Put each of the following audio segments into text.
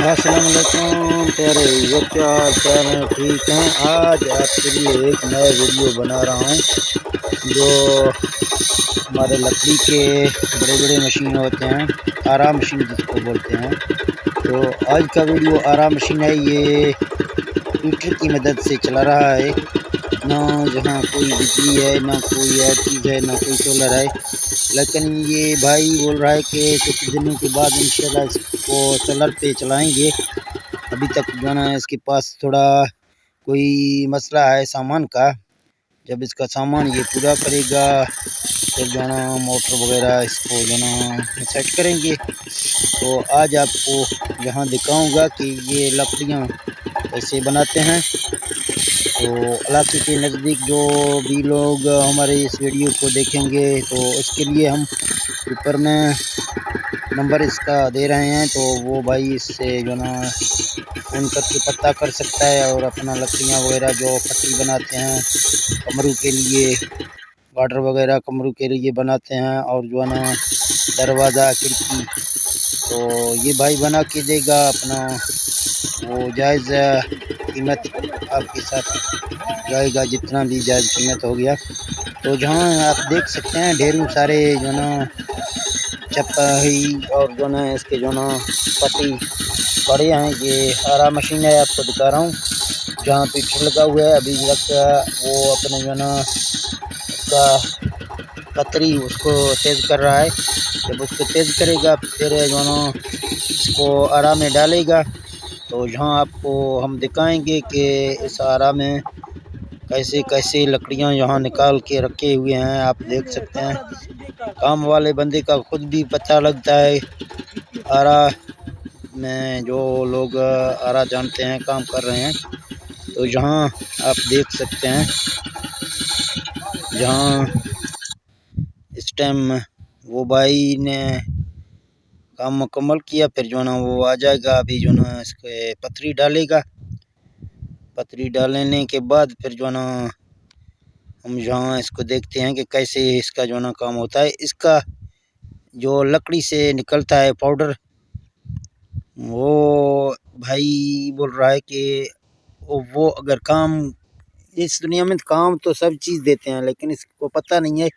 अस्सलाम वालेकुम प्यारे ये क्या हाल चाल हैं? ठीक हैं। आज आपके लिए एक नया वीडियो बना रहा हूँ जो हमारे लकड़ी के बड़े बड़े मशीन होते हैं, आरा मशीन जिसको बोलते हैं। तो आज का वीडियो आरा मशीन है। ये हीटर की मदद से चला रहा है, ना जहाँ कोई बिजली है, ना कोई और चीज़ है, ना कोई सोलर है। लेकिन ये भाई बोल रहा है कि कुछ दिनों के बाद इंशाल्लाह इसको सोलर पे चलाएंगे। अभी तक जो है ना इसके पास थोड़ा कोई मसला है सामान का। जब इसका सामान ये पूरा करेगा फिर जो है ना मोटर वगैरह इसको जो है ना सेट करेंगे। तो आज आपको यहाँ दिखाऊंगा कि ये लकड़ियाँ कैसे बनाते हैं। तो इलाके के नज़दीक जो भी लोग हमारे इस वीडियो को देखेंगे तो इसके लिए हम ऊपर में नंबर इसका दे रहे हैं, तो वो भाई इससे जो ना फ़ोन करके पता कर सकता है और अपना लकड़ियाँ वगैरह जो पट्टी बनाते हैं कमरों के लिए, गार्डर वगैरह कमरों के लिए बनाते हैं, और जो है ना दरवाज़ा खिड़की, तो ये भाई बना के देगा अपना। वो जायज़ कीमत आपके साथ जाएगा, जितना भी जायज़ कीमत हो गया। तो जहाँ आप देख सकते हैं ढेरों सारे जो ना चपाही और जो ना इसके जो ना पट्टी पड़े हैं। ये आरा मशीन है, आपको दिखा रहा हूँ जहाँ पीछे लगा हुआ है। अभी तक वो अपने जो ना उसका पतरी उसको तेज़ कर रहा है। जब उसको तेज़ करेगा फिर जो ना इसको आरा में डालेगा। तो यहाँ आपको हम दिखाएंगे कि इस आरा में कैसे कैसे लकड़ियाँ यहाँ निकाल के रखे हुए हैं। आप देख सकते हैं काम वाले बंदे का खुद भी पता लगता है। आरा में जो लोग आरा जानते हैं काम कर रहे हैं। तो यहाँ आप देख सकते हैं जहाँ इस टाइम वो भाई ने काम मुकम्मल किया, फिर जो ना वो आ जाएगा। अभी जो ना इसके पतरी डालेगा, पतरी डालने के बाद फिर जो ना हम यहाँ इसको देखते हैं कि कैसे इसका जो ना काम होता है। इसका जो लकड़ी से निकलता है पाउडर, वो भाई बोल रहा है कि वो अगर काम इस दुनिया में काम तो सब चीज़ देते हैं, लेकिन इसको पता नहीं है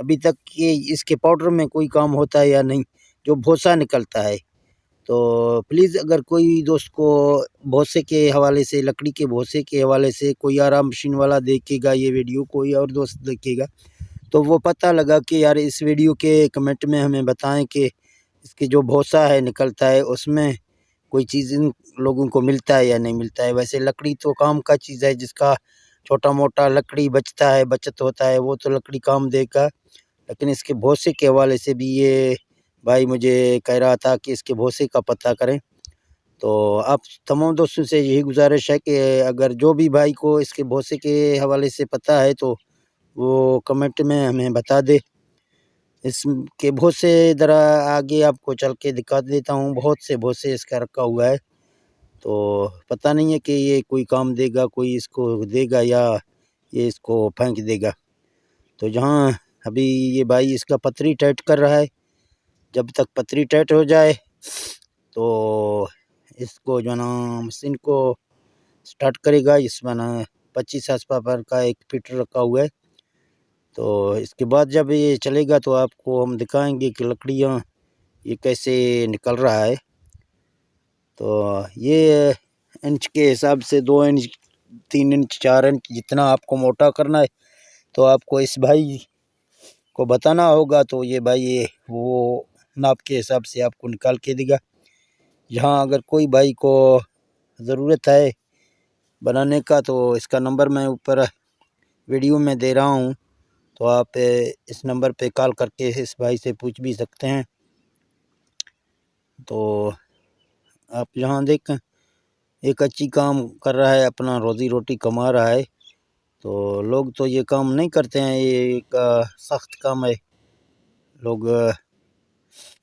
अभी तक कि इसके पाउडर में कोई काम होता है या नहीं, जो भूसा निकलता है। तो प्लीज़ अगर कोई दोस्त को भूसे के हवाले से, लकड़ी के भूसे के हवाले से कोई आरा मशीन वाला देखेगा ये वीडियो, कोई और दोस्त देखेगा, तो वो पता लगा कि यार इस वीडियो के कमेंट में हमें बताएं कि इसके जो भूसा है निकलता है उसमें कोई चीज़ इन लोगों को मिलता है या नहीं मिलता है। वैसे लकड़ी तो काम का चीज़ है, जिसका छोटा मोटा लकड़ी बचता है, बचत होता है, वो तो लकड़ी काम देगा। लेकिन इसके भूसे के हवाले से भी ये भाई मुझे कह रहा था कि इसके भूसे का पता करें। तो आप तमाम दोस्तों से यही गुजारिश है कि अगर जो भी भाई को इसके भूसे के हवाले से पता है तो वो कमेंट में हमें बता दे। इसके भूसे ज़रा आगे आपको चल के दिखा देता हूँ, बहुत से भूसे इसका रखा हुआ है। तो पता नहीं है कि ये कोई काम देगा, कोई इसको देगा या ये इसको फेंक देगा। तो जहाँ अभी ये भाई इसका पतरी टाइट कर रहा है, जब तक पतरी टाइट हो जाए तो इसको जो ना मशीन को स्टार्ट करेगा। इसमें ना 25 हार्स पावर का एक फिटर रखा हुआ है। तो इसके बाद जब ये चलेगा तो आपको हम दिखाएंगे कि लकड़ियाँ ये कैसे निकल रहा है। तो ये इंच के हिसाब से 2 इंच, 3 इंच, 4 इंच जितना आपको मोटा करना है तो आपको इस भाई को बताना होगा। तो ये भाई ये वो नाप के हिसाब से आपको निकाल के देगा। यहाँ अगर कोई भाई को ज़रूरत है बनाने का तो इसका नंबर मैं ऊपर वीडियो में दे रहा हूँ, तो आप इस नंबर पे कॉल करके इस भाई से पूछ भी सकते हैं। तो आप यहाँ देखें एक अच्छी काम कर रहा है, अपना रोज़ी रोटी कमा रहा है। तो लोग तो ये काम नहीं करते हैं, ये एक सख्त काम है। लोग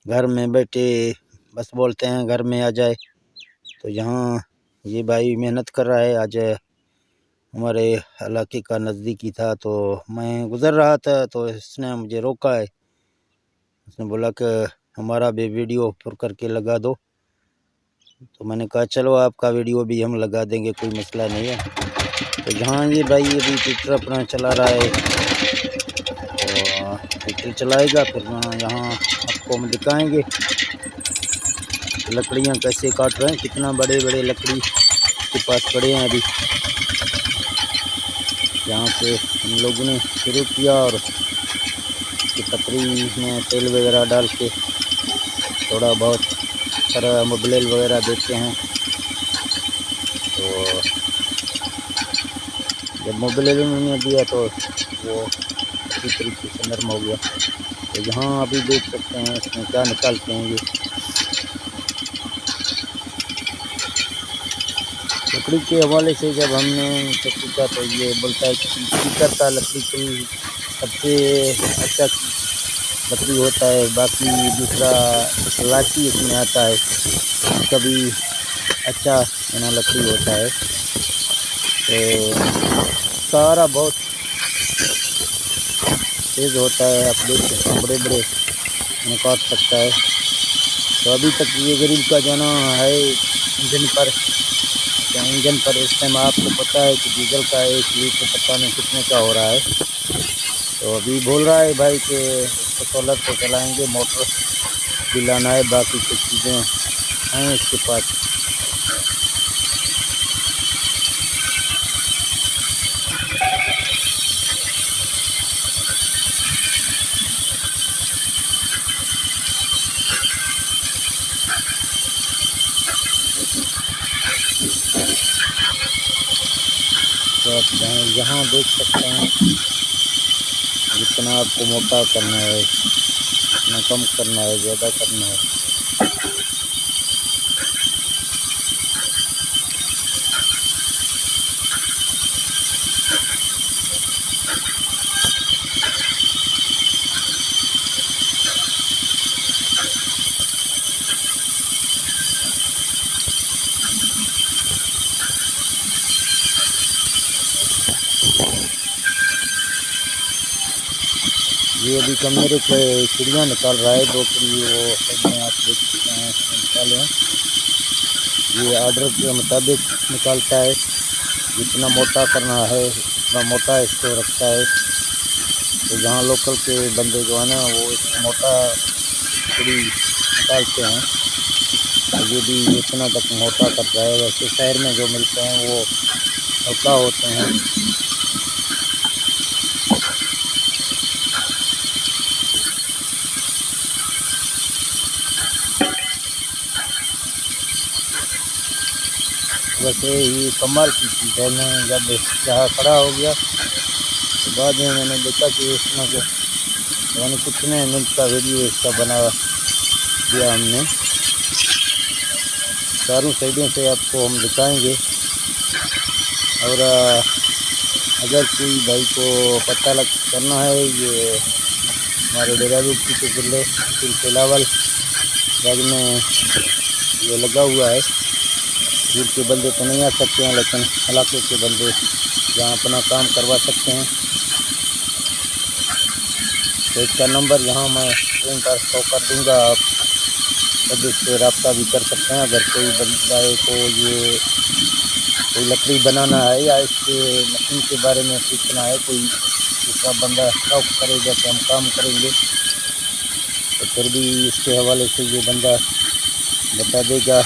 घर में बैठे बस बोलते हैं घर में आ जाए। तो यहाँ ये भाई मेहनत कर रहा है। आज हमारे इलाके का नज़दीकी था, तो मैं गुज़र रहा था तो इसने मुझे रोका है। उसने बोला कि हमारा भी वीडियो पर करके लगा दो। तो मैंने कहा चलो आपका वीडियो भी हम लगा देंगे, कोई मसला नहीं है। तो जहाँ ये भाई अभी ट्रैक्टर अपना चला रहा है, तो ट्रैक्टर चलाएगा फिर यहाँ आपको हम दिखाएंगे लकड़ियाँ कैसे काट रहे हैं, कितना बड़े बड़े लकड़ी के पास पड़े हैं। अभी यहाँ से हम लोगों ने शुरू किया और इसकी पतरी में तेल वगैरह डाल के थोड़ा बहुत सारा मोबिल वगैरह देते हैं। तो जब मोबिल उन्होंने दिया तो वो अच्छी तरीके से नरम हो गया। तो यहाँ अभी देख सकते हैं इसमें क्या निकालते हैं। ये लकड़ी के हवाले से जब हमने उनसे पूछा तो ये बोलता है कि स्पीकर का लकड़ी कोई सबसे अच्छा लकड़ी होता है, बाकी दूसरा लाठी इसमें आता है, कभी अच्छा लकड़ी होता है। तो सारा बहुत तेज़ होता है, आप देख सकते हैं बड़े बड़े काट सकता है। तो अभी तक ये गरीब का जाना है इंजन पर। इंजन पर इस टाइम आपको पता है कि डीजल का 1 लीटर पता नहीं कितने का हो रहा है। तो अभी बोल रहा है भाई कि इसको सोलर से चलाएँगे, मोटर भी लाना है, बाकी कुछ चीज़ें हैं इसके पास। तो आप यहाँ देख सकते हैं जितना आपको मोटा करना है, इतना कम करना है, ज़्यादा करना है। ये अभी कमरे के चिड़िया निकाल रहा है, 2 चिड़ी वो साइड में आप देख सकते हैं निकाले हैं। ये ऑर्डर के मुताबिक निकालता है, जितना मोटा करना है उतना मोटा इसको रखता है। तो जहाँ लोकल के बंदे जो है ना वो मोटा चिड़ी निकालते हैं, तो ये भी इतना तक मोटा करता है। वैसे शहर में जो मिलते हैं वो हल्का होते हैं। वैसे ये कमाल की चीज़ है। मैं जब यहाँ खड़ा हो गया तो बाद में मैंने देखा कि इसमें जो यानी कितने मिनट का वीडियो इसका बना दिया हमने। चारों साइडों से आपको हम दिखाएंगे। और अगर कोई भाई को पता लग करना है, ये हमारे डेरादून की जिले सिलावल बाग में ये लगा हुआ है। दूर के बंदे तो नहीं आ सकते हैं, लेकिन इलाके के बंदे जहाँ अपना काम करवा सकते हैं। तो इसका नंबर यहाँ मैं स्क्रीन पर शो कर दूँगा, आप सब इससे रब्ता भी कर सकते हैं। अगर कोई बंदा को ये कोई लकड़ी बनाना है या इसके मशीन के बारे में पूछना है, कोई दूसरा बंदा शौक करेगा कि हम काम करेंगे, तो फिर भी इसके हवाले से ये बंदा बता देगा।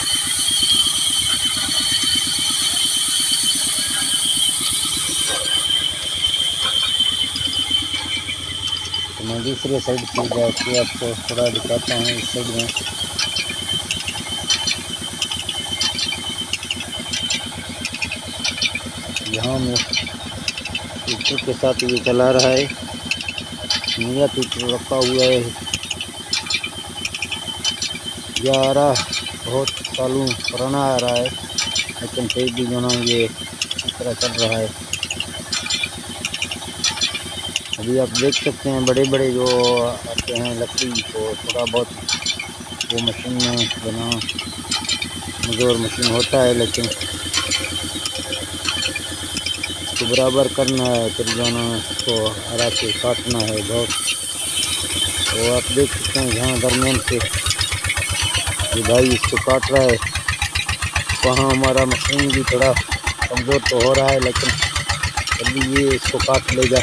तो मैं दूसरे साइड से जाके आपको थोड़ा दिखाता हूँ। इस साइड में यहाँ में ट्रैक्टर के साथ ये चला रहा है, नया ट्रैक्टर रखा हुआ है। 11 बहुत सालों पुराना आ रहा है, लेकिन फिर भी जो ना ये इस तरह चल रहा है। अभी आप देख सकते हैं बड़े बड़े जो आते हैं लकड़ी को, थोड़ा बहुत वो मशीन में बना मजदूर मशीन होता है, लेकिन इसको बराबर करना है, फिर जाना इसको हरा के काटना है बहुत। तो आप देख सकते हैं यहाँ दरमियान से ये भाई इसको काट रहा है। वहाँ हमारा मशीन भी थोड़ा कमज़ोर तो हो रहा है, लेकिन अभी ये इसको काट लेगा।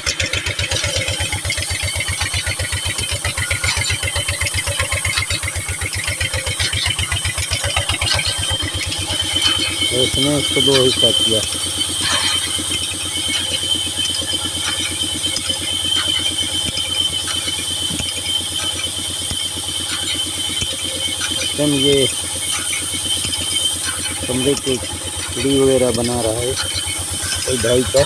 तो इसने इसको 2 हिस्सा किया। हम ये कमरे के सीढ़ी वगैरह बना रहा है कोई भाई का।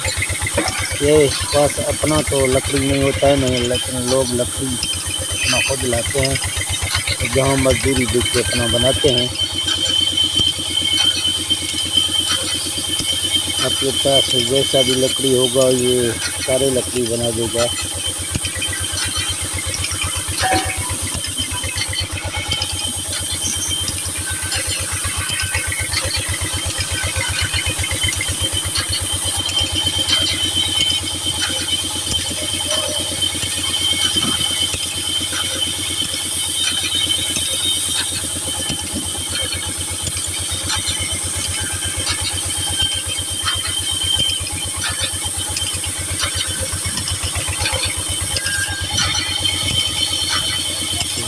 ये पास अपना तो लकड़ी नहीं होता है नहीं, लेकिन लोग लकड़ी अपना खुद लाते हैं, तो जहाँ मजदूरी देख के अपना बनाते हैं। आपके पास जैसा भी लकड़ी होगा ये सारे लकड़ी बना देगा।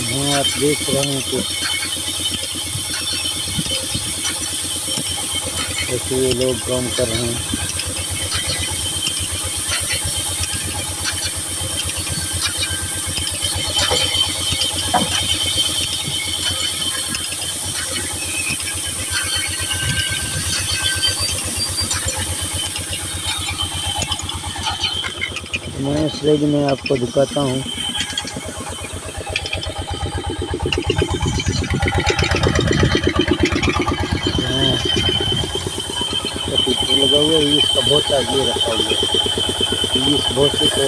यहाँ आप देख रहे हैं कि ऐसे ये लोग काम कर रहे हैं। मैं इस रेंज में आपको दिखाता हूँ। पीछे लगा हुआ है, इसका भोता ये रखा हुआ है। इस भोते को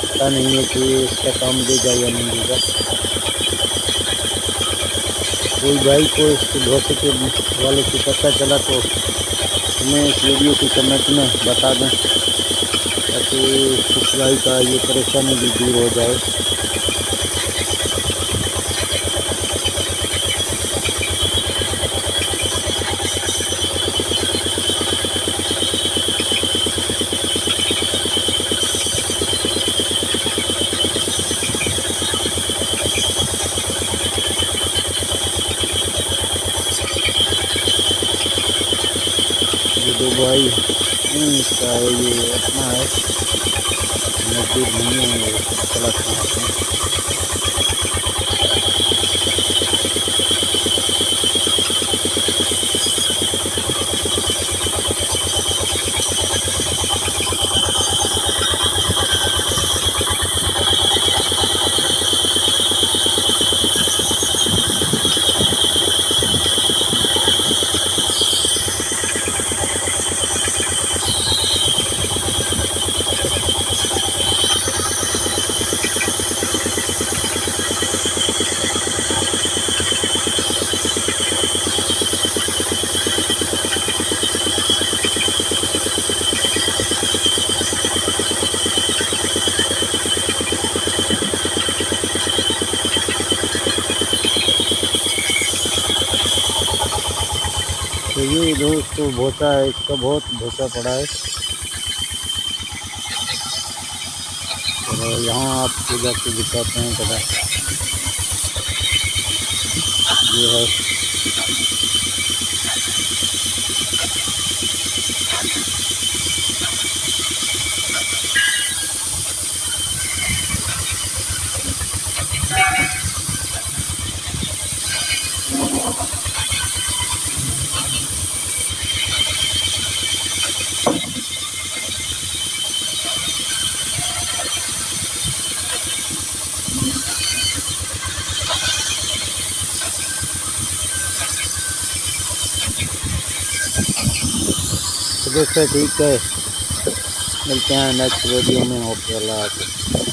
पता नहीं है कि इसका काम देगा या नहीं देगा। कोई भाई को इस भोते के वाले से पता चला तो हमें इस वीडियो की कमेंट में बता दें, ताकि इस भाई का ये परेशानी भी दूर हो जाए। ये 2 भाई इसका ये अपना है, मजदूर नहीं है, चला सकते हैं। तो ये दोस्तों भोता है, इसका बहुत भोता पड़ा है। तो यहाँ आपको जाके दिखाते हैं पता ये है। तो दोस्तों ठीक है, मिलते हैं नेक्स्ट वीडियो में। और अल्लाह हाफ़िज़।